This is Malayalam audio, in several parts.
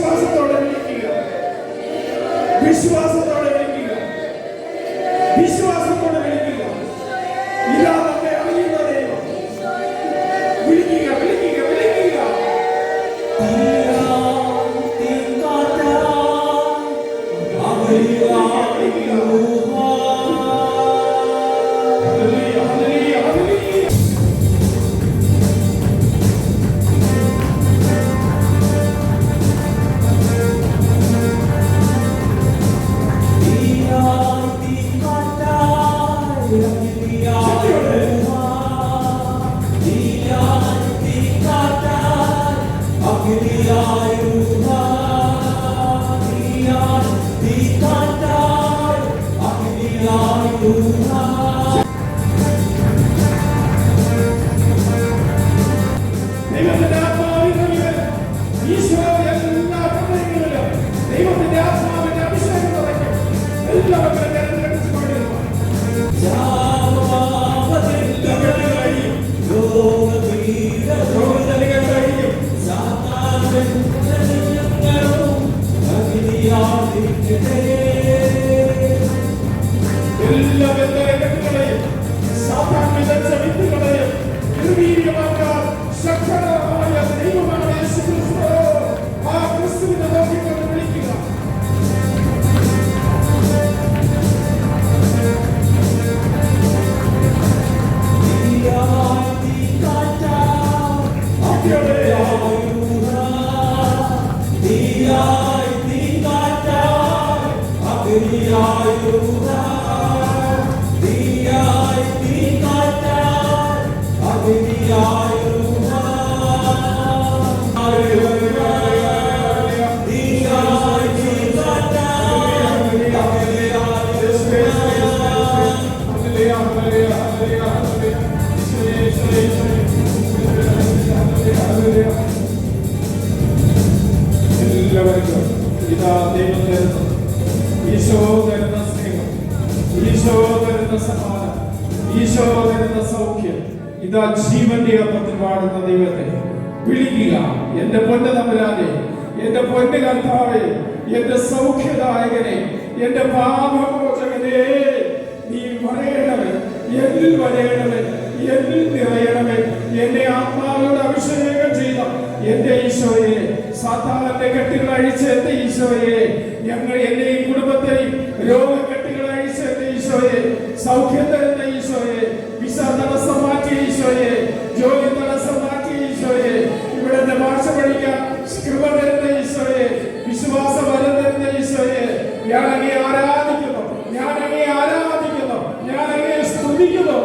വിശ്വാസത്തോടെ വിളിക്കുക, വിശ്വാസത്തോടെ വിളിക്കുക, വിശ്വാസത്തോടെ വിളിക്കുക. ഇതാ നമ്മെ അറിയുന്ന ദൈവം. വിളിക്കുക, വിളിക്കുക, വിളിക്കുക. ഇതാ ജീവന്റെ അപ്പത്തിൽ വാടുന്ന ദൈവത്തെ വിളിക്കുക. എന്റെ പൊന്ന തമ്പുരാനെ, എന്റെ പൊന്ന കർത്താവേ, എന്റെ സൗഖ്യദായകനെ, എന്റെ പാപമോചകനെ, നീ വരയണമേ, എന്നിൽ വരയണമേ, എന്നിൽ നിറയണമേ. എന്നെ ആത്മാവിനോട് അഭിഷേകം ചെയ്ത എന്റെ ഈശോയെ, സാത്താന്റെ കെട്ടുകൾ അഴിച്ച എന്റെ ഈശോയെ, ഞങ്ങൾ എന്നെയും കുടുംബത്തെയും രോഗക്കെട്ടുകൾ അഴിച്ച എന്റെ ഈശോയെ, സൗഖ്യം തരുന്ന ഈശോയെ, വിസ തടസ്സം മാറ്റിയ ഈശോയെ, ജോലി തടസ്സം മാറ്റിയ ഈശോയെ, ഇവിടെ ഭാഷ പഠിക്കാൻ കൃപ തരുന്ന ഈശോയെ, വിശ്വാസം വരം തരുന്ന ഈശോയെ, ഞാൻ അങ്ങയെ ആരാധിക്കുന്നു, ഞാൻ അങ്ങയെ ആരാധിക്കുന്നു, ഞാൻ അങ്ങയെ സ്തുതിക്കുന്നു.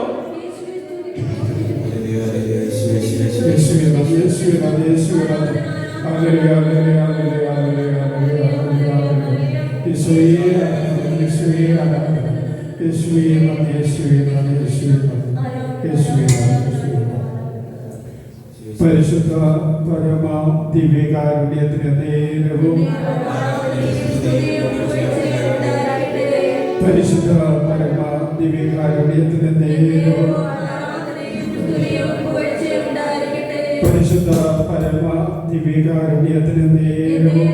പരിശുദ്ധ പരമ ദിവ്യകാരുണ്യത്തിന് നേരവും, പരിശുദ്ധ പരമ ദിവ്യകാരുണ്യത്തിന് നേരവും, പരിശുദ്ധ പരമ ദിവ്യകാരുണ്യത്തിന് നേരവും,